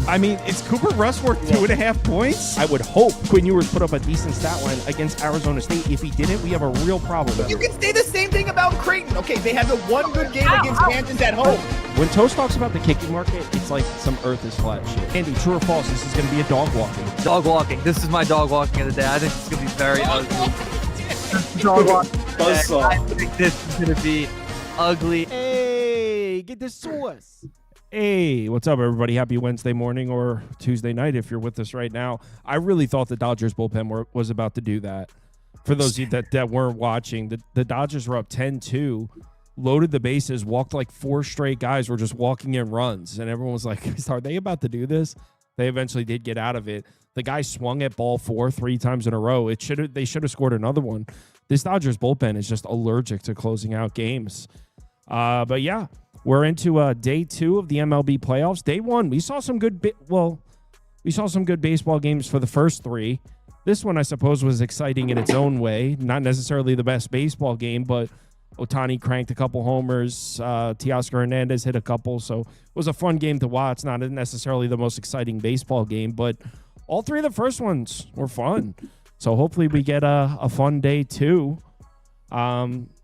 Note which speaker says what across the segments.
Speaker 1: I mean, it's Cooper Rush worth 2.5 points? I would hope Quinn Ewers put up a decent stat line against Arizona State. If he didn't, we have a real problem.
Speaker 2: You can say the same thing about Creighton. Okay, they had the one good game against Kansas at home.
Speaker 1: When Toast talks about the kicking market, it's like some earth is flat shit. Andy, true or false, this is going to be a dog walking.
Speaker 3: Dog walking. This is my dog walking of the day. I think it's going to be very ugly. Dog walking. I think this is going to be ugly.
Speaker 1: Hey, get the sauce. Hey, what's up, everybody? Happy Wednesday morning or Tuesday night if you're with us right now. I really thought the Dodgers bullpen was about to do that. For those of you that weren't watching, the Dodgers were up 10-2, loaded the bases, walked like 4 straight guys were just walking in runs, and everyone was like, are they about to do this? They eventually did get out of it. The guy swung at ball 4 3 times in a row. They should have scored another one. This Dodgers bullpen is just allergic to closing out games. But yeah, we're into day 2 of the MLB playoffs. Day 1, we saw some good baseball games for the first 3. This one, I suppose, was exciting in its own way. Not necessarily the best baseball game, but Ohtani cranked a couple homers. Teoscar Hernandez hit a couple, so it was a fun game to watch. Not necessarily the most exciting baseball game, but all 3 of the first ones were fun. So hopefully we get a fun day 2.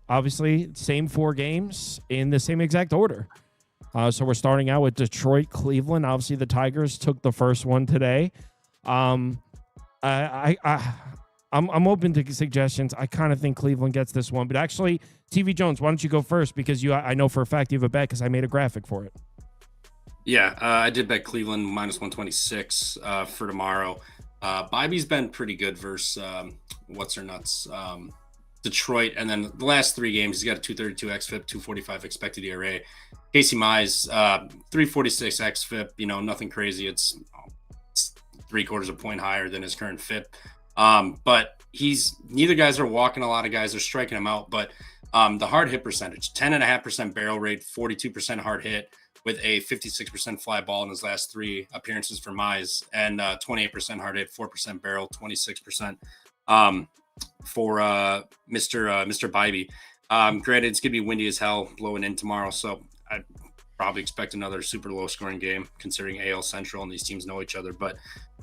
Speaker 1: Obviously, same 4 games in the same exact order. So we're starting out with Detroit, Cleveland. Obviously, the Tigers took the first one today. I'm open to suggestions. I kind of think Cleveland gets this one. But actually, TV Jones, why don't you go first? Because I know for a fact you have a bet because I made a graphic for it.
Speaker 4: Yeah, I did bet Cleveland minus 126 for tomorrow. Bibby's been pretty good versus what's-her-nuts, Detroit. And then the last 3 games, he's got a 232 xFIP, 245 expected ERA. Casey Mize, 346 xFIP, nothing crazy. It's 3/4 a point higher than his current FIP. But neither guys are walking, a lot of guys are striking him out. But the hard hit percentage, 10.5% barrel rate, 42% hard hit with a 56% fly ball in his last 3 appearances for Mize, and 28% hard hit, 4% barrel, 26% for Mr. Bybee. Granted, it's gonna be windy as hell blowing in tomorrow, so I probably expect another super low scoring game considering AL Central and these teams know each other. But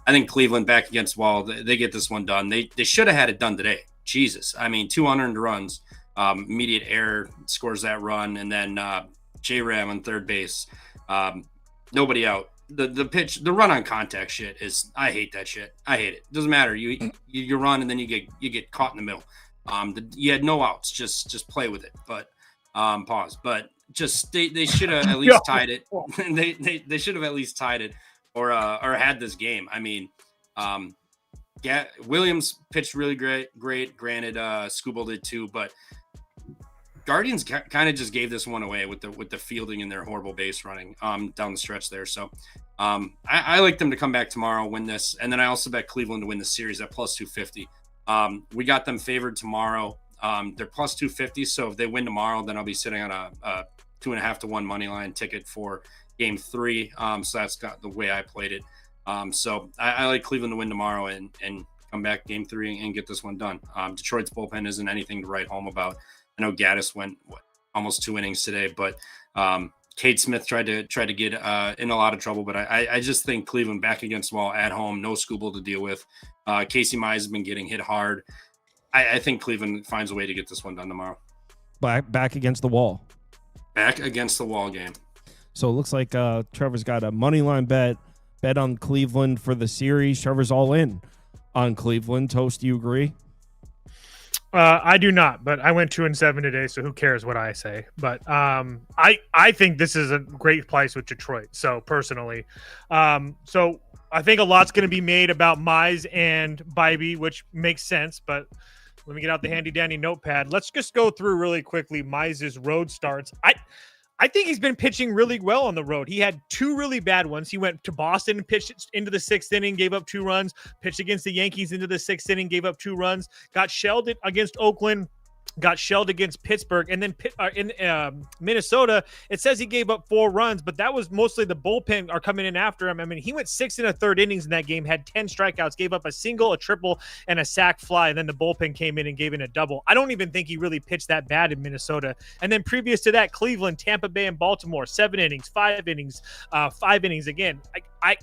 Speaker 4: I think Cleveland back against Wall, they get this one done. They should have had it done today. Jesus. I mean, 2 unearned runs, immediate error scores that run, and then J-Ram on third base. Nobody out. The pitch, the run on contact shit is, I hate that shit. I hate it. Doesn't matter. You run and then you get caught in the middle. You had no outs. Just play with it. But pause. But just they should have at least tied it. they should have at least tied it or had this game. I mean, Williams pitched really great. Granted, Skubal did too, but Guardians kind of just gave this one away with the fielding and their horrible base running down the stretch there. So I like them to come back tomorrow, win this, and then I also bet Cleveland to win the series at plus 250. We got them favored tomorrow. They're plus 250, so if they win tomorrow, then I'll be sitting on a 2.5 to 1 money line ticket for Game 3. So that's got the way I played it. So I like Cleveland to win tomorrow and come back Game 3 and get this one done. Detroit's bullpen isn't anything to write home about. I know Gaddis went almost 2 innings today, but Cade Smith tried to get in a lot of trouble. But I just think Cleveland back against the wall at home, no Skubal to deal with. Casey Mize has been getting hit hard. I think Cleveland finds a way to get this one done tomorrow.
Speaker 1: Back against the wall.
Speaker 4: Back against the wall game.
Speaker 1: So it looks like Trevor's got a money line bet on Cleveland for the series. Trevor's all in on Cleveland. Toast, do you agree?
Speaker 5: I do not, but I went 2-7 today, so who cares what I say? But I think this is a great place with Detroit. So personally, so I think a lot's going to be made about Mize and Bybee, which makes sense. But let me get out the handy dandy notepad. Let's just go through really quickly Mize's road starts. I think he's been pitching really well on the road. He had 2 really bad ones. He went to Boston and pitched into the 6th inning, gave up 2 runs, pitched against the Yankees into the 6th inning, gave up 2 runs, got shelled against Oakland, got shelled against Pittsburgh, and then in Minnesota, it says he gave up 4 runs, but that was mostly the bullpen are coming in after him. I mean, he went 6 1/3 innings in that game, had 10 strikeouts, gave up a single, a triple, and a sac fly, and then the bullpen came in and gave in a double. I don't even think he really pitched that bad in Minnesota. And then previous to that, Cleveland, Tampa Bay, and Baltimore, 7 innings, 5 innings, 5 innings again.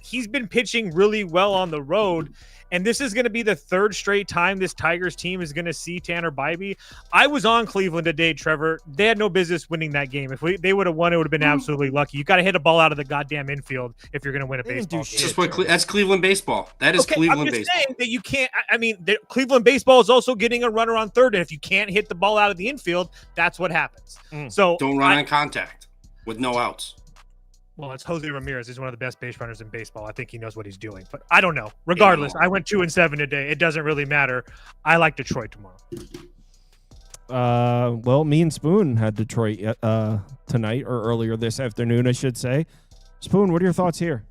Speaker 5: He's been pitching really well on the road. And this is going to be the 3rd straight time this Tigers team is going to see Tanner Bybee. I was on Cleveland today, Trevor. They had no business winning that game. If they would have won, it would have been absolutely lucky. You got to hit a ball out of the goddamn infield if you're going to win a baseball game.
Speaker 4: That's Cleveland baseball. That is Cleveland baseball. I'm just saying
Speaker 5: that you can't. I mean, Cleveland baseball is also getting a runner on third, and if you can't hit the ball out of the infield, that's what happens. So
Speaker 4: don't run on contact with no outs.
Speaker 5: Well, it's Jose Ramirez. He's one of the best base runners in baseball. I think he knows what he's doing, but I don't know. Regardless, I went 2-7 today. It doesn't really matter. I like Detroit tomorrow.
Speaker 1: Well, me and Spoon had Detroit tonight, or earlier this afternoon, I should say. Spoon, what are your thoughts here?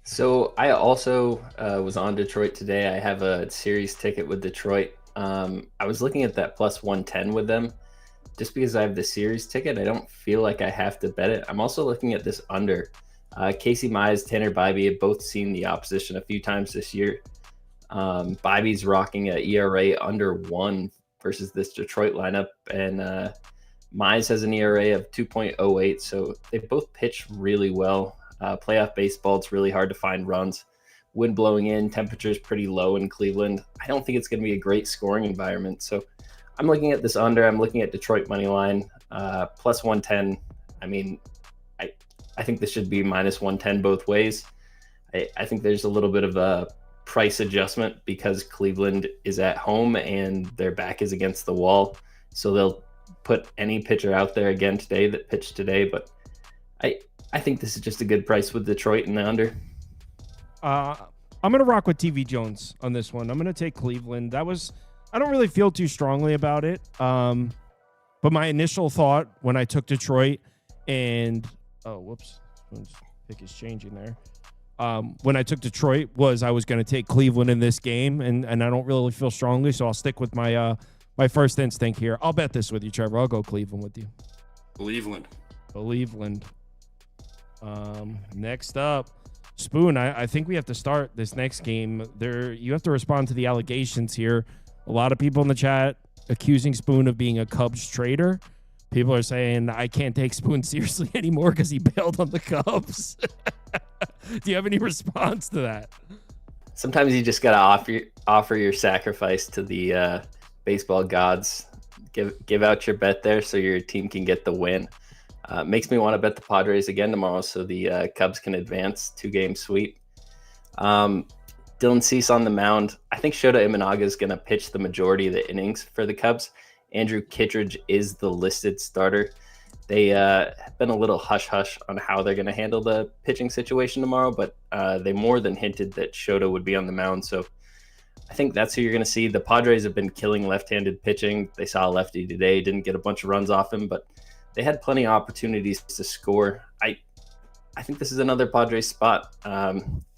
Speaker 6: So I also was on Detroit today. I have a series ticket with Detroit. I was looking at that plus 110 with them. Just because I have the series ticket, I don't feel like I have to bet it. I'm also looking at this under. Casey Mize, Tanner Bybee have both seen the opposition a few times this year. Bybee's rocking an ERA under 1 versus this Detroit lineup, and Mize has an ERA of 2.08, so they both pitch really well. Playoff baseball, it's really hard to find runs. Wind blowing in, temperatures pretty low in Cleveland. I don't think it's going to be a great scoring environment, so I'm looking at this under. I'm looking at Detroit money line, plus 110. I mean, I think this should be minus 110 both ways. I think there's a little bit of a price adjustment because Cleveland is at home and their back is against the wall. So they'll put any pitcher out there again today that pitched today. But I think this is just a good price with Detroit in the under.
Speaker 1: I'm going to rock with TV Jones on this one. I'm going to take Cleveland. I don't really feel too strongly about it. But my initial thought when I took Detroit and pick is changing there. When I took Detroit was I was going to take Cleveland in this game, and I don't really feel strongly, so I'll stick with my my first instinct here. I'll bet this with you, Trevor. I'll go Cleveland with you.
Speaker 4: Cleveland.
Speaker 1: Next up, Spoon. I think we have to start this next game. You have to respond to the allegations here. A lot of people in the chat accusing Spoon of being a Cubs traitor. People are saying I can't take Spoon seriously anymore because he bailed on the Cubs. Do you have any response to that?
Speaker 6: Sometimes you just gotta offer your sacrifice to the baseball gods. Give out your bet there so your team can get the win. Makes me want to bet the Padres again tomorrow so the Cubs can advance 2-game sweep. Dylan Cease on the mound. I think Shota Imanaga is going to pitch the majority of the innings for the Cubs. Andrew Kittredge is the listed starter. They have been a little hush-hush on how they're going to handle the pitching situation tomorrow, but they more than hinted that Shota would be on the mound. So I think that's who you're going to see. The Padres have been killing left-handed pitching. They saw a lefty today, didn't get a bunch of runs off him, but they had plenty of opportunities to score. I think this is another Padres spot.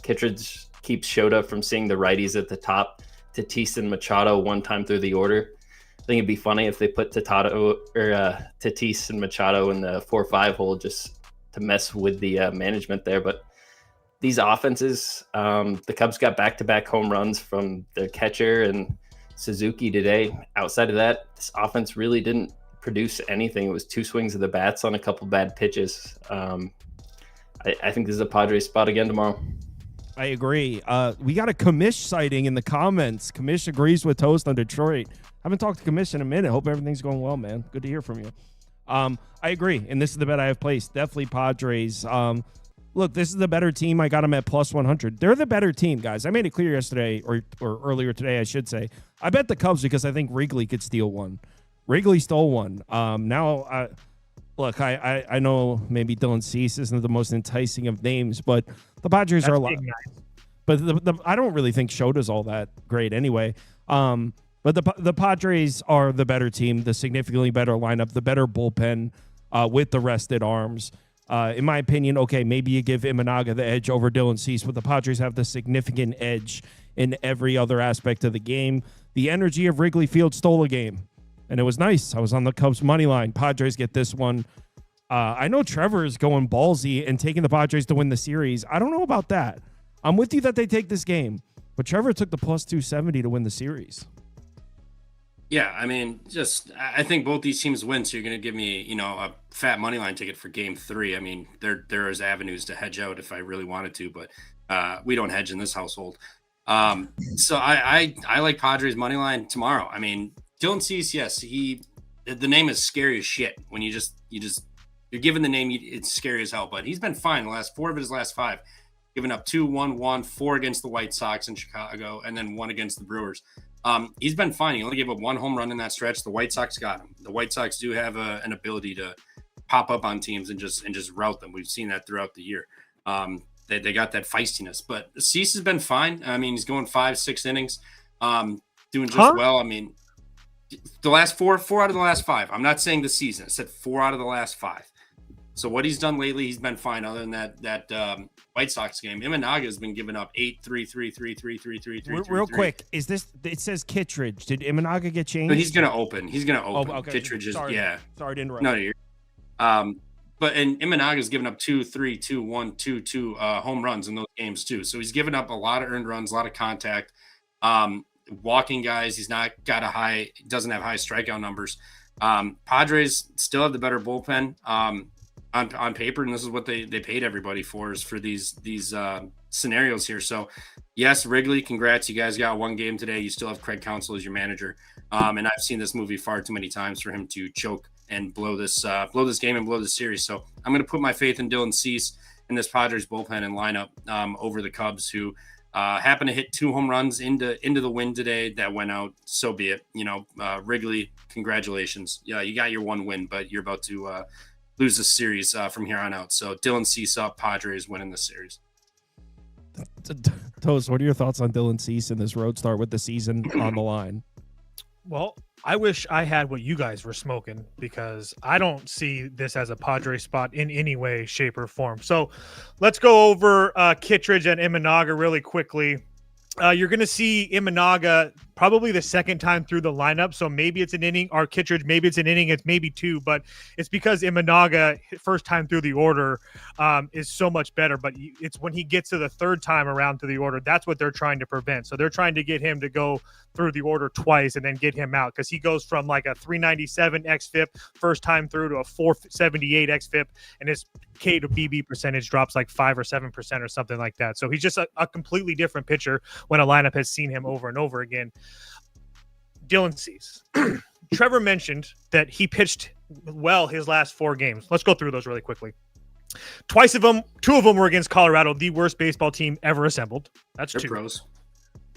Speaker 6: Kittredge keeps Shota from seeing the righties at the top. Tatis and Machado one time through the order. I think it'd be funny if they put Tatis and Machado in the 4-5 hole just to mess with the management there. But these offenses, the Cubs got back-to-back home runs from their catcher and Suzuki today. Outside of that, this offense really didn't produce anything. It was 2 swings of the bats on a couple bad pitches. I think this is a Padres spot again tomorrow.
Speaker 1: I agree. We got a Commish sighting in the comments. Commish agrees with Toast on Detroit. Haven't talked to Commish in a minute. Hope everything's going well, man. Good to hear from you. I agree, and this is the bet I have placed. Definitely Padres. Look, this is the better team. I got them at plus 100. They're the better team, guys. I made it clear yesterday, or earlier today, I should say. I bet the Cubs because I think Wrigley could steal one. Wrigley stole one. Look, I know maybe Dylan Cease isn't the most enticing of names, but the Padres are a lot. Nice. But I don't really think Shota's all that great anyway. But the Padres are the better team, the significantly better lineup, the better bullpen with the rested arms. In my opinion, okay, maybe you give Imanaga the edge over Dylan Cease, but the Padres have the significant edge in every other aspect of the game. The energy of Wrigley Field stole a game. and it was nice. I was on the Cubs money line. Padres get this one. I know Trevor is going ballsy and taking the Padres to win the series. I don't know about that. I'm with you that they take this game, but Trevor took the plus 270 to win the series.
Speaker 4: Yeah, I mean, I think both these teams win, so you're going to give me, a fat money line ticket for Game 3. I mean, there is avenues to hedge out if I really wanted to, but we don't hedge in this household. So I like Padres money line tomorrow. I mean, Dylan Cease, yes, the name is scary as shit when you're given the name, it's scary as hell. But he's been fine the last 4 of his last 5, giving up 2, 1, 1, 4 against the White Sox in Chicago, and then 1 against the Brewers. He's been fine. He only gave up 1 home run in that stretch. The White Sox got him. The White Sox do have an ability to pop up on teams and just route them. We've seen that throughout the year. They got that feistiness. But Cease has been fine. I mean, he's going 5-6 innings, doing just well. I mean, the last 4 out of the last 5. I'm not saying the season. I said 4 out of the last 5. So what he's done lately, he's been fine. Other than that White Sox game, Imanaga has been giving up 8, 3, 3, 3, 3, 3, 3, 3.
Speaker 1: Real quick, is this? It says Kittredge. Did Imanaga get changed?
Speaker 4: No, he's gonna open. Oh,
Speaker 1: okay.
Speaker 4: Kittredge is
Speaker 1: Sorry to interrupt.
Speaker 4: No, you're. But Imanaga's given up 2, 3, 2, 1, 2, 2 home runs in those games too. So he's given up a lot of earned runs, a lot of contact. Walking guys, he's not got doesn't have high strikeout numbers. Padres still have the better bullpen. On paper, and this is what they paid everybody for, is for these scenarios here. So yes, Wrigley, congrats, you guys got 1 game today. You still have Craig Counsell as your manager, and I've seen this movie far too many times for him to choke and blow this game and blow this series. So I'm going to put my faith in Dylan Cease and this Padres bullpen and lineup over the Cubs, who happen to hit 2 home runs into the win today that went out. So be it. Wrigley, congratulations. Yeah, you got your 1 win, but you're about to lose the series from here on out. So Dylan Cease up, Padres winning the series.
Speaker 1: Toast, what are your thoughts on Dylan Cease in this road start with the season on the line?
Speaker 5: Well, I wish I had what you guys were smoking, because I don't see this as a Padre spot in any way, shape, or form. So let's go over Kittredge and Imanaga really quickly. You're going to see Imanaga probably the second time through the lineup. So maybe it's an inning, or Kittredge, maybe it's an inning, it's maybe 2, but it's because Imanaga first time through the order is so much better. But it's when he gets to the 3rd time around through the order, that's what they're trying to prevent. So they're trying to get him to go through the order twice and then get him out, because he goes from like a 397 xFIP first time through to a 478 xFIP, and his K to BB percentage drops like 5 or 7% or something like that. So he's just a completely different pitcher when a lineup has seen him over and over again. Dylan Cease. Trevor mentioned that he pitched well his last 4 games. Let's go through those really quickly. 2 of them were against Colorado, the worst baseball team ever assembled. That's
Speaker 4: They're
Speaker 5: 2.
Speaker 4: pros.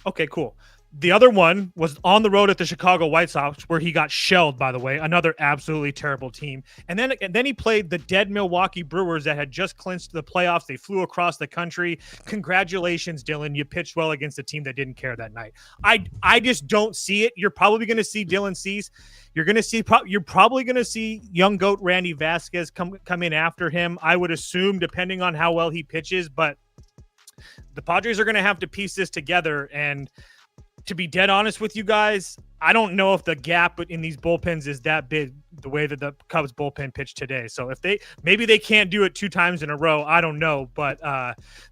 Speaker 5: Okay, cool. The other one was on the road at the Chicago White Sox, where he got shelled, by the way, another absolutely terrible team. And then he played the dead Milwaukee Brewers that had just clinched the playoffs. They flew across the country. Congratulations, Dylan. You pitched well against a team that didn't care that night. I just don't see it. You're probably going to see Dylan Cease. You're probably going to see young goat Randy Vasquez come in after him, I would assume, depending on how well he pitches. But the Padres are going to have to piece this together. And to be dead honest with you guys, I don't know if the gap in these bullpens is that big the way that the Cubs bullpen pitched today. So if maybe they can't do it 2 times in a row, I don't know. But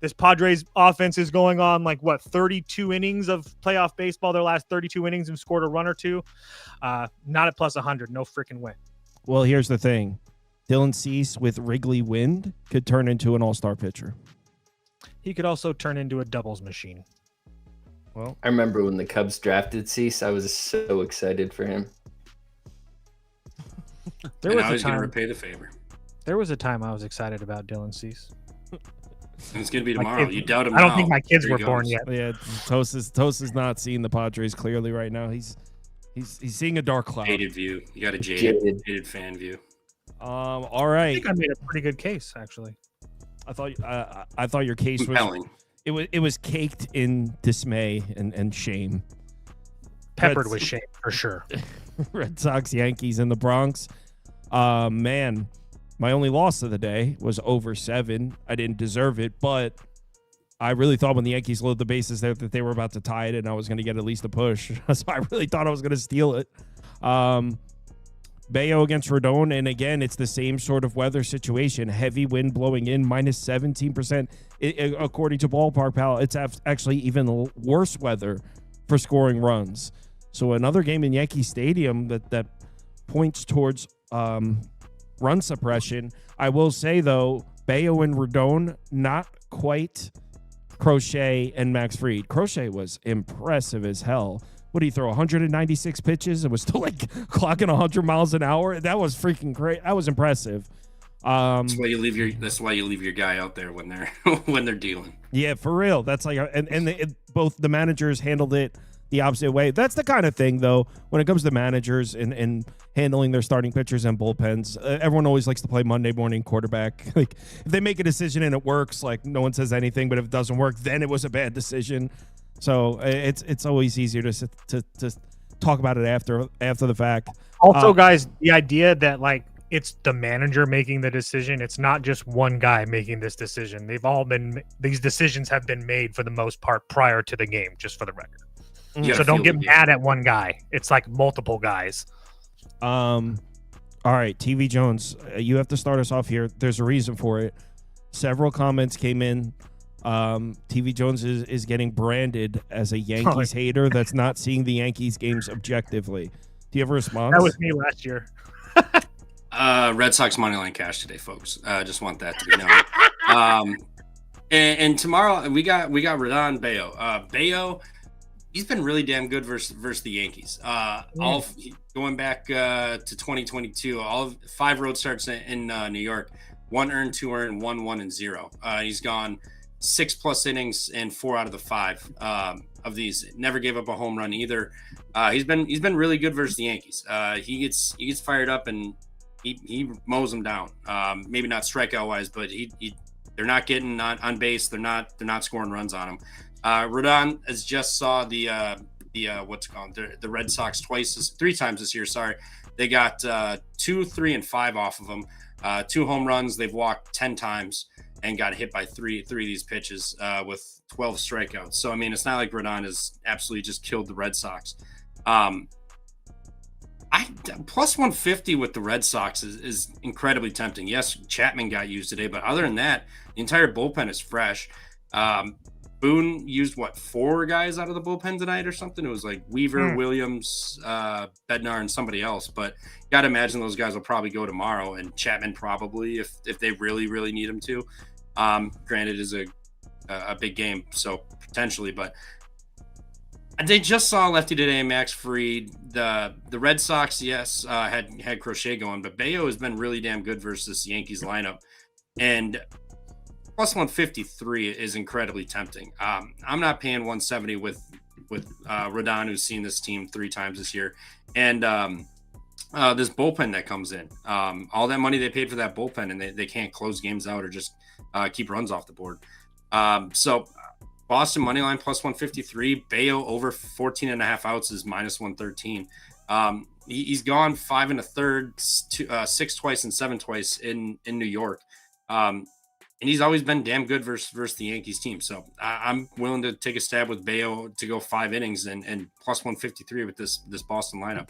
Speaker 5: this Padres offense is going on 32 innings of playoff baseball, their last 32 innings, and scored a run or 2. Not at plus 100, no freaking way.
Speaker 1: Well, here's the thing. Dylan Cease with Wrigley wind could turn into an all-star pitcher.
Speaker 5: He could also turn into a doubles machine.
Speaker 1: Well,
Speaker 6: I remember when the Cubs drafted Cease, I was so excited for him.
Speaker 4: Now he's going to repay the favor.
Speaker 5: There was a time I was excited about Dylan Cease.
Speaker 4: And it's going to be tomorrow. You doubt him
Speaker 5: I don't
Speaker 4: now.
Speaker 5: think my kids
Speaker 4: There
Speaker 5: were
Speaker 4: he
Speaker 5: born
Speaker 4: goes.
Speaker 5: yet.
Speaker 1: yeah, Toast is not seeing the Padres clearly right now. He's seeing a dark cloud.
Speaker 4: Jaded view. You got a jaded fan view.
Speaker 1: All
Speaker 5: I
Speaker 1: right.
Speaker 5: think I made a pretty good case, actually.
Speaker 1: I thought your case was
Speaker 4: Compelling.
Speaker 1: it was caked in dismay and shame.
Speaker 5: Peppered with shame, for sure.
Speaker 1: Red Sox, Yankees in the Bronx. Man, my only loss of the day was over 7. I didn't deserve it, but I really thought when the Yankees loaded the bases there that they were about to tie it and I was going to get at least a push. So I really thought I was going to steal it. Bayo against Rodon, and again, it's the same sort of weather situation. Heavy wind blowing in, minus 17%. According to Ballpark Pal, it's actually even worse weather for scoring runs. So another game in Yankee Stadium that points towards run suppression. I will say, though, Bayo and Rodon, not quite Crochet and Max Fried. Crochet was impressive as hell. What did he throw? 196 pitches and was still like clocking 100 miles an hour. That was freaking great. That was impressive.
Speaker 4: That's why you leave your guy out there when they're dealing.
Speaker 1: Yeah, for real. That's like, both the managers handled it the opposite way. That's the kind of thing, though, when it comes to managers and handling their starting pitchers and bullpens. Everyone always likes to play Monday morning quarterback. Like, if they make a decision and it works, like, no one says anything. But if it doesn't work, then it was a bad decision. So it's always easier to talk about it after the fact.
Speaker 5: Also, guys, the idea that like it's the manager making the decision, it's not just one guy making this decision. These decisions have been made for the most part prior to the game, just for the record. So don't get mad at one guy. It's like multiple guys.
Speaker 1: All right, TV Jones, you have to start us off here. There's a reason for it. Several comments came in. TV Jones is getting branded as a Yankees hater that's not seeing the Yankees games objectively. Do you have a response?
Speaker 5: That was me last year.
Speaker 4: Red Sox moneyline cash today, folks. Just want that to be known. And tomorrow we got Rodon Bayo. Bayo, he's been really damn good versus the Yankees. Going back to 2022, all 5 road starts in New York, 1 earned, 2 earned, 1 1 and 0. He's gone 6+ innings in 4 out of the 5 of these. Never gave up a home run either. He's been really good versus the Yankees. He gets fired up and he mows them down. Maybe not strikeout wise, but they're not getting on base. They're not scoring runs on him. Rodon has just saw the what's it called, the Red Sox 3 times this year. Sorry, they got 2, 3, and 5 off of them. 2 home runs. They've walked 10 times and got hit by three of these pitches with 12 strikeouts. So, I mean, it's not like Rodon has absolutely just killed the Red Sox. Plus 150 with the Red Sox is incredibly tempting. Yes, Chapman got used today, but other than that, the entire bullpen is fresh. Boone used 4 guys out of the bullpen tonight or something. It was like Weaver, Williams, Bednar, and somebody else. But you got to imagine those guys will probably go tomorrow, and Chapman probably if they really, really need him to. Granted, is a big game, so potentially, but they just saw lefty today, Max Fried. The Red Sox, yes, had Crochet going, but Bayo has been really damn good versus the Yankees lineup, and plus 153 is incredibly tempting. I'm not paying 170 with Rodon, who's seen this team 3 times this year, and this bullpen that comes in. All that money they paid for that bullpen, and they can't close games out or just keep runs off the board. So Boston moneyline plus 153. Bayo over 14.5 outs is minus 113. He's gone 5 1/3, 6 twice and 7 twice in New York. And he's always been damn good versus the Yankees team. So I'm willing to take a stab with Bayo to go 5 innings and plus 153 with this Boston lineup.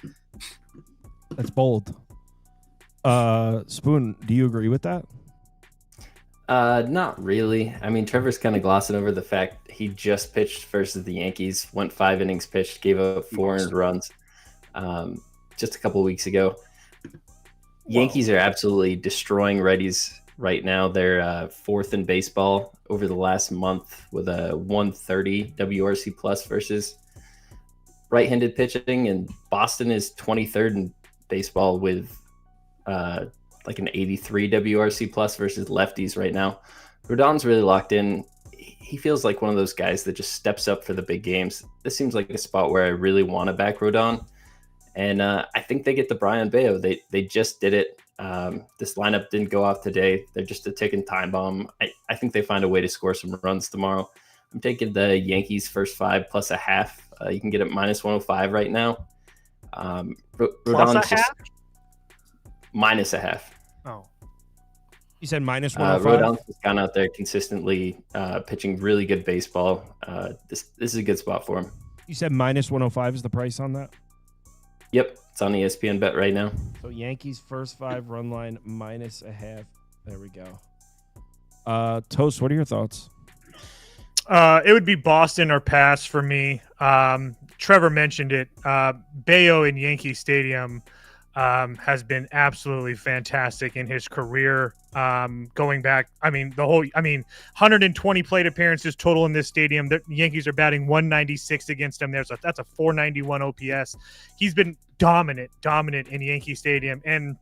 Speaker 1: That's bold. Spoon, do you agree with that?
Speaker 6: Not really. I mean, Trevor's kind of glossing over the fact he just pitched versus the Yankees, went 5 innings pitched, gave up 4 earned runs just a couple weeks ago. Yankees are absolutely destroying righties right now. They're 4th in baseball over the last month with a 130 WRC plus versus right-handed pitching, and Boston is 23rd in baseball with like an 83 WRC plus versus lefties right now. Rodon's really locked in. He feels like one of those guys that just steps up for the big games. This seems like a spot where I really want to back Rodon, and I think they get the Brian Bayo. They just did it. This lineup didn't go off today. They're just a ticking time bomb. I think they find a way to score some runs tomorrow. I'm taking the Yankees first 5 plus a half. You can get it minus 105 right now.
Speaker 5: Plus a half?
Speaker 6: Minus a half.
Speaker 5: Oh.
Speaker 1: You said minus 105?
Speaker 6: Rodon's just gone out there consistently pitching really good baseball. This is a good spot for him.
Speaker 1: You said minus 105 is the price on that?
Speaker 6: Yep, it's on ESPN Bet right now.
Speaker 1: So Yankees first 5 run line -0.5. There we go. Toast, what are your thoughts?
Speaker 5: It would be Boston or pass for me. Trevor mentioned it. Bayo in Yankee Stadium has been absolutely fantastic in his career. Going back, 120 plate appearances total in this stadium. The Yankees are batting 196 against him. That's a 491 OPS. He's been dominant in Yankee Stadium. And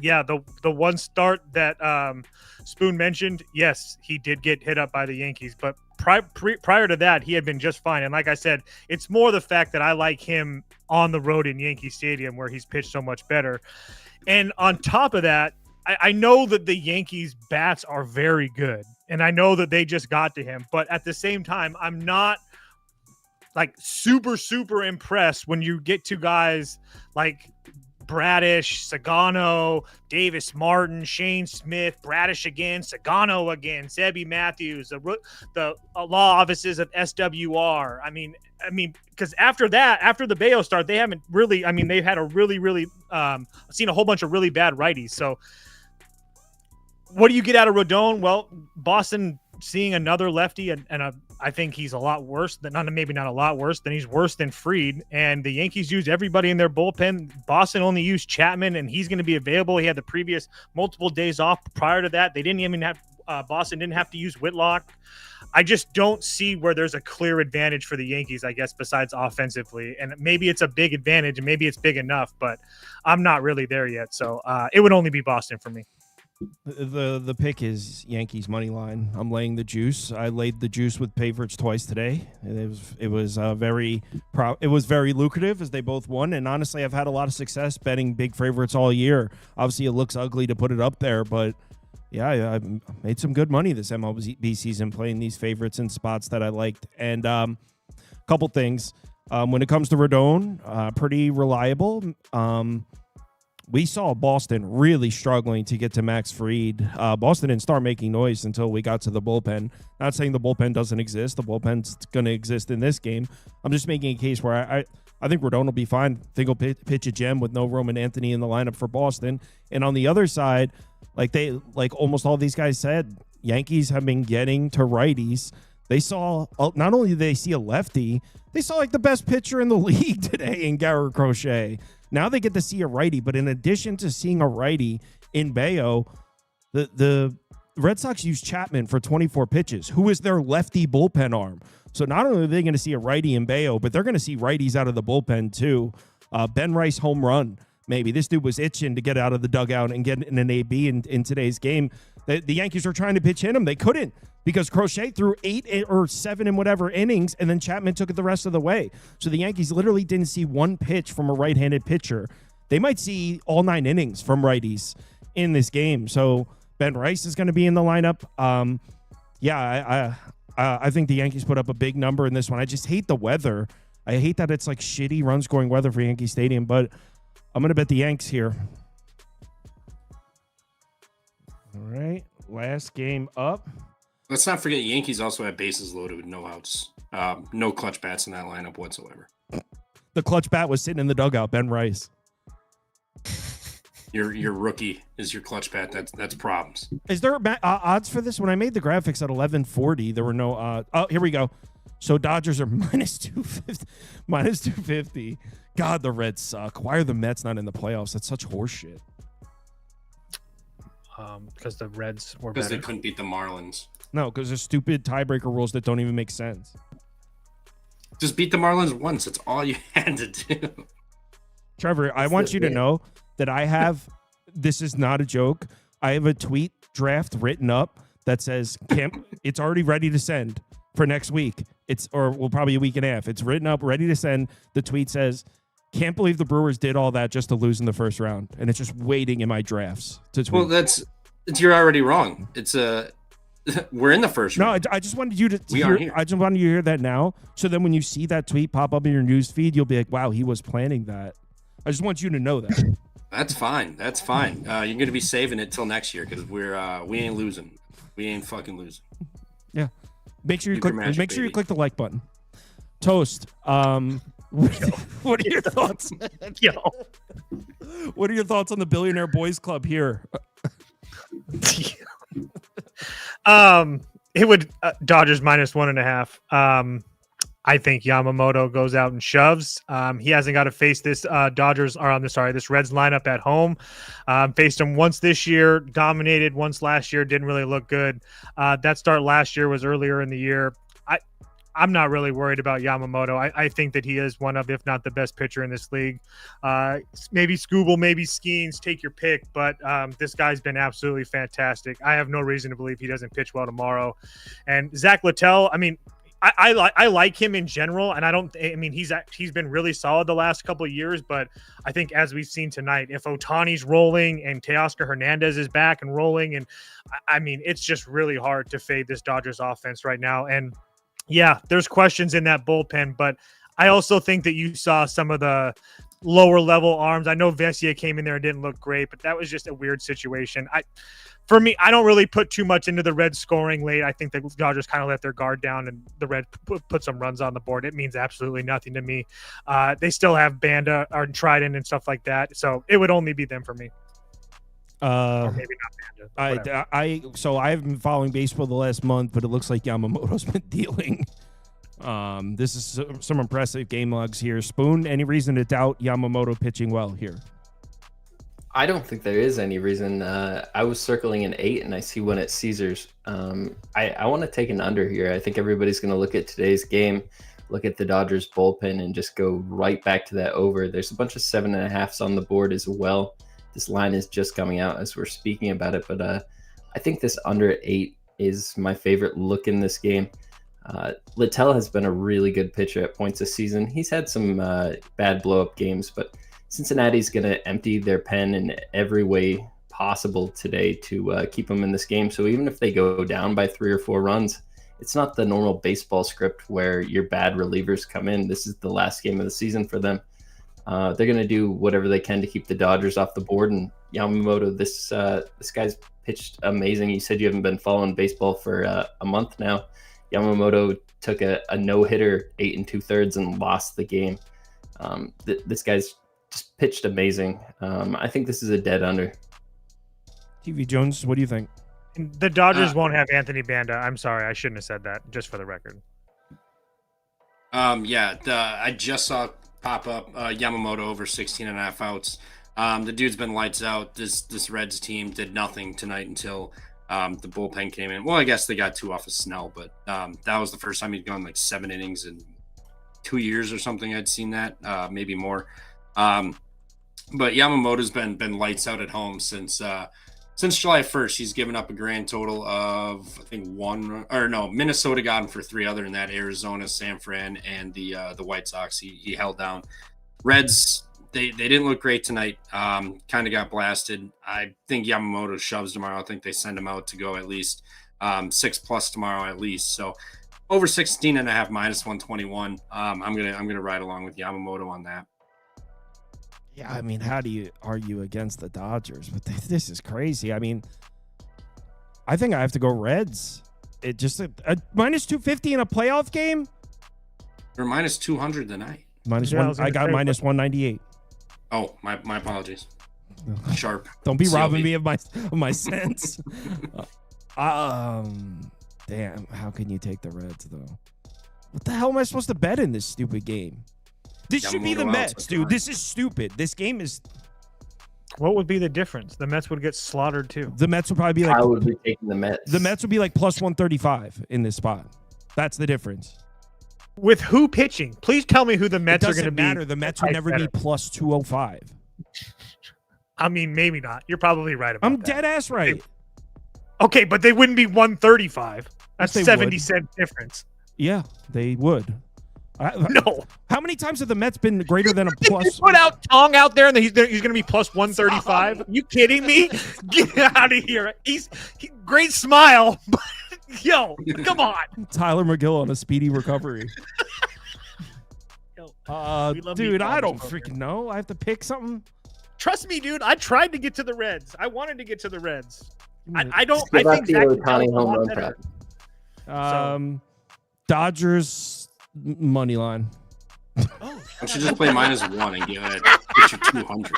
Speaker 5: yeah, the one start that Spoon mentioned, yes, he did get hit up by the Yankees, but prior to that, he had been just fine. And like I said, it's more the fact that I like him on the road in Yankee Stadium where he's pitched so much better. And on top of that, I know that the Yankees bats are very good, and I know that they just got to him, but at the same time, I'm not like super impressed when you get to guys like Bradish, Sagano, Davis Martin, Shane Smith, Bradish again, Sagano again, Sebby Matthews, the law offices of SWR. I mean, because after the Bayo start, they haven't really. I mean, they've had a really seen a whole bunch of really bad righties. So, what do you get out of Rodon? Well, Boston seeing another lefty, and I think he's a lot worse than maybe not a lot worse than he's worse than Fried. And the Yankees use everybody in their bullpen. Boston only used Chapman, and he's going to be available. He had the previous multiple days off prior to that. They didn't even have Boston didn't have to use Whitlock. I just don't see where there's a clear advantage for the Yankees, I guess, besides offensively. And maybe it's a big advantage, and maybe it's big enough, but I'm not really there yet. So it would only be Boston for me.
Speaker 1: The pick is Yankees money line. I'm laying the juice. I laid the juice with favorites twice today. It was very lucrative as they both won. And honestly, I've had a lot of success betting big favorites all year. Obviously, it looks ugly to put it up there, but yeah, I made some good money this MLB season playing these favorites in spots that I liked. And a couple things when it comes to Rodon, pretty reliable. We saw Boston really struggling to get to Max Fried. Boston didn't start making noise until we got to the bullpen. Not saying the bullpen doesn't exist. The bullpen's going to exist in this game. I'm just making a case where I think Rodon will be fine. I think he'll pitch a gem with no Roman Anthony in the lineup for Boston. And on the other side, like almost all these guys said, Yankees have been getting to righties. They saw, not only did they see a lefty, they saw like the best pitcher in the league today in Garrett Crochet. Now they get to see a righty, but in addition to seeing a righty in Bayo, the Red Sox used Chapman for 24 pitches, who is their lefty bullpen arm. So not only are they going to see a righty in Bayo, but they're going to see righties out of the bullpen too. Ben Rice home run, maybe. This dude was itching to get out of the dugout and get in an AB in today's game. The Yankees were trying to pitch hit him. They couldn't because Crochet threw 8 or 7 and whatever innings, and then Chapman took it the rest of the way. So the Yankees literally didn't see one pitch from a right-handed pitcher. They might see all 9 innings from righties in this game. So Ben Rice is going to be in the lineup. I think the Yankees put up a big number in this one. I just hate the weather. I hate that it's like shitty run-scoring weather for Yankee Stadium, but I'm going to bet the Yanks here. All right, last game up.
Speaker 4: Let's not forget Yankees also have bases loaded with no outs. No clutch bats in that lineup whatsoever.
Speaker 1: The clutch bat was sitting in the dugout, Ben Rice.
Speaker 4: Your rookie is your clutch bat. That's problems.
Speaker 1: Is there odds for this? When I made the graphics at 1140, there were no odds. Oh, here we go. So Dodgers are -250. -250. God, the Reds suck. Why are the Mets not in the playoffs? That's such horseshit.
Speaker 5: Because the Reds were
Speaker 4: because
Speaker 5: better.
Speaker 4: they couldn't beat the Marlins.
Speaker 1: No, because there's stupid tiebreaker rules that don't even make sense.
Speaker 4: Just beat the Marlins once. That's all you had to do.
Speaker 1: Trevor, I want you to know that I have, this is not a joke, I have a tweet draft written up that says, it's already ready to send for next week. Probably a week and a half. It's written up, ready to send. The tweet says, can't believe the Brewers did all that just to lose in the first round. And it's just waiting in my drafts to tweet.
Speaker 4: Well, you're already wrong. We're in the first round.
Speaker 1: No, I just wanted you to hear. I just wanted you to hear that now. So then when you see that tweet pop up in your news feed, you'll be like, wow, he was planning that. I just want you to know that.
Speaker 4: That's fine. That's fine. You're going to be saving it till next year because we ain't losing. We ain't fucking losing.
Speaker 1: Yeah. Make sure you click the like button. Toast. What are your thoughts?
Speaker 5: Yo.
Speaker 1: What are your thoughts on the Billionaire Boys Club here?
Speaker 5: It would Dodgers minus 1.5. I think Yamamoto goes out and shoves. He hasn't got to face this this Reds lineup at home. Faced them once this year, dominated once last year, didn't really look good. That start last year was earlier in the year. I'm not really worried about Yamamoto. I think that he is one of, if not the best pitcher in this league. Maybe Scooble, maybe Skeens, take your pick. But this guy's been absolutely fantastic. I have no reason to believe he doesn't pitch well tomorrow. And Zach Littell, I mean, I like him in general, and he's been really solid the last couple of years, but I think as we've seen tonight, if Ohtani's rolling and Teoscar Hernandez is back and rolling, and I mean, it's just really hard to fade this Dodgers offense right now. And yeah, there's questions in that bullpen, but I also think that you saw some of the lower level arms. I know Vesia came in there and didn't look great, but that was just a weird situation. For me, I don't really put too much into the Reds scoring late. I think the Dodgers kind of let their guard down and the Reds put some runs on the board. It means absolutely nothing to me. They still have Banda or Trident and stuff like that, so it would only be them for me. Or maybe not Banda.
Speaker 1: So I haven't been following baseball the last month, but it looks like Yamamoto's been dealing. This is some impressive game logs here. Spoon, any reason to doubt Yamamoto pitching well here?
Speaker 6: I don't think there is any reason. I was circling an 8, and I see one at Caesars. I want to take an under here. I think everybody's going to look at today's game, look at the Dodgers bullpen, and just go right back to that over. There's a bunch of 7.5s on the board as well. This line is just coming out as we're speaking about it, but I think this under 8 is my favorite look in this game. Littell has been a really good pitcher at points this season. He's had some bad blow-up games, but Cincinnati's going to empty their pen in every way possible today to keep them in this game. So even if they go down by 3 or 4 runs, it's not the normal baseball script where your bad relievers come in. This is the last game of the season for them. They're going to do whatever they can to keep the Dodgers off the board. And Yamamoto, this guy's pitched amazing. You said you haven't been following baseball for a month now. Yamamoto took a no-hitter 8 2/3 and lost the game. This guy's just pitched amazing. I think this is a dead under.
Speaker 1: TV Jones, what do you think?
Speaker 5: The Dodgers won't have Anthony Banda. I'm sorry, I shouldn't have said that, just for the record.
Speaker 4: I just saw pop up Yamamoto over 16.5 outs. The dude's been lights out. This Reds team did nothing tonight until the bullpen came in. Well, I guess they got 2 off of Snell, but that was the first time he'd gone like 7 innings in 2 years or something. I'd seen that, maybe more. But Yamamoto's been lights out at home since July 1st. He's given up a grand total of, I think, Minnesota got him for 3. Other than that, Arizona, San Fran, and the White Sox he held down. Reds, they didn't look great tonight. Kind of got blasted. I think Yamamoto shoves tomorrow. I think they send him out to go at least 6+ tomorrow at least. So over 16.5 minus 121. I'm gonna ride along with Yamamoto on that.
Speaker 1: Yeah, I mean, how do you argue against the Dodgers? But this is crazy. I mean, I think I have to go Reds. It just a minus 250 in a playoff game.
Speaker 4: Or minus 200 tonight.
Speaker 1: I got minus 198.
Speaker 4: Oh, my apologies. Sharp.
Speaker 1: Don't be robbing me of my sense. Damn. How can you take the Reds though? What the hell am I supposed to bet in this stupid game? This should be the Mets, dude. This is stupid. This game is.
Speaker 5: What would be the difference? The Mets would get slaughtered too.
Speaker 1: The Mets would probably be like.
Speaker 6: I would be taking the Mets.
Speaker 1: The Mets would be like plus 135 in this spot. That's the difference.
Speaker 5: With who pitching? Please tell me who the Mets are going to be.
Speaker 1: It doesn't matter. The Mets would never be plus 205.
Speaker 5: I mean, maybe not. You're probably right about that.
Speaker 1: I'm dead ass right.
Speaker 5: Okay, but they wouldn't be 135. That's
Speaker 1: Yes,
Speaker 5: 70-cent difference.
Speaker 1: Yeah, they would.
Speaker 5: No.
Speaker 1: How many times have the Mets been greater than a plus?
Speaker 5: Put out Tong out there and he's going to be plus 135. You kidding me? Get out of here. He's great smile, but yo, come on.
Speaker 1: Tyler McGill on a speedy recovery. Dude, I don't freaking know. I have to pick something.
Speaker 5: Trust me, dude. I tried to get to the Reds. I wanted to get to the Reds. I
Speaker 6: Give
Speaker 5: think
Speaker 6: out the
Speaker 5: Zach
Speaker 6: Ohtani
Speaker 5: Littell's a
Speaker 6: home
Speaker 5: lot
Speaker 6: run
Speaker 5: better.
Speaker 6: prop.
Speaker 1: Dodgers money line.
Speaker 4: I should just play -1 and get you 200.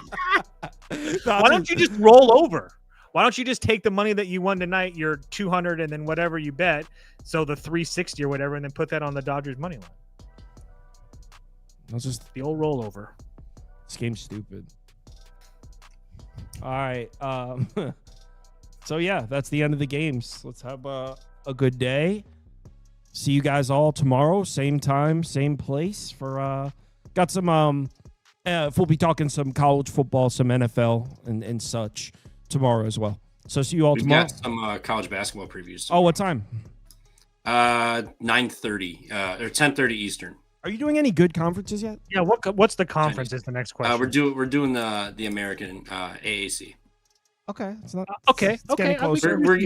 Speaker 5: Why don't you just roll over? Why don't you just take the money that you won tonight, your 200, and then whatever you bet, so the 360 or whatever, and then put that on the Dodgers money line?
Speaker 1: That's just
Speaker 5: the old rollover.
Speaker 1: This game's stupid. All right. So yeah, that's the end of the games. Let's have a good day. See you guys all tomorrow, same time, same place. For got some we'll be talking some college football, some NFL, and such tomorrow as well. So see you all
Speaker 4: We've
Speaker 1: tomorrow.
Speaker 4: got some college basketball previews.
Speaker 1: Oh, what time?
Speaker 4: 9:30 or 10:30 Eastern.
Speaker 1: Are you doing any good conferences yet?
Speaker 5: Yeah, what's the conference is the next question.
Speaker 4: We're doing the American AAC.
Speaker 1: Okay, it's not
Speaker 5: okay.
Speaker 1: It's getting closer.
Speaker 4: We're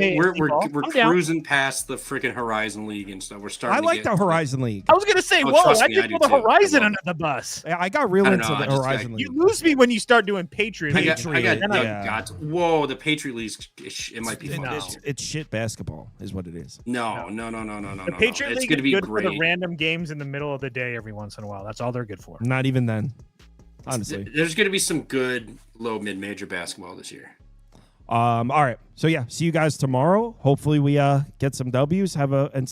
Speaker 4: cruising past the freaking Horizon League and stuff. We're starting.
Speaker 1: I like the Horizon League.
Speaker 5: I was gonna say,
Speaker 4: Oh,
Speaker 5: whoa,
Speaker 4: trust
Speaker 5: I
Speaker 4: me, I
Speaker 5: didn't
Speaker 4: do
Speaker 5: throw the
Speaker 4: too.
Speaker 5: Horizon
Speaker 4: I love
Speaker 5: under the bus.
Speaker 1: I got real
Speaker 4: I don't
Speaker 1: into
Speaker 4: know,
Speaker 1: the
Speaker 4: I just
Speaker 1: Horizon
Speaker 5: You
Speaker 1: League.
Speaker 5: lose me when you start doing Patriot
Speaker 4: I
Speaker 5: League.
Speaker 4: got whoa, the Patriot League. It might be fun.
Speaker 1: It's shit basketball, is what it is.
Speaker 4: No.
Speaker 5: The Patriot
Speaker 4: It's
Speaker 5: League
Speaker 4: going to
Speaker 5: is
Speaker 4: be
Speaker 5: good
Speaker 4: great.
Speaker 5: for the random games in the middle of the day every once in a while. That's all they're good for.
Speaker 1: Not even then, honestly.
Speaker 4: There's going to be some good low mid major basketball this year.
Speaker 1: All right. So yeah, see you guys tomorrow. Hopefully we get some W's. Have a and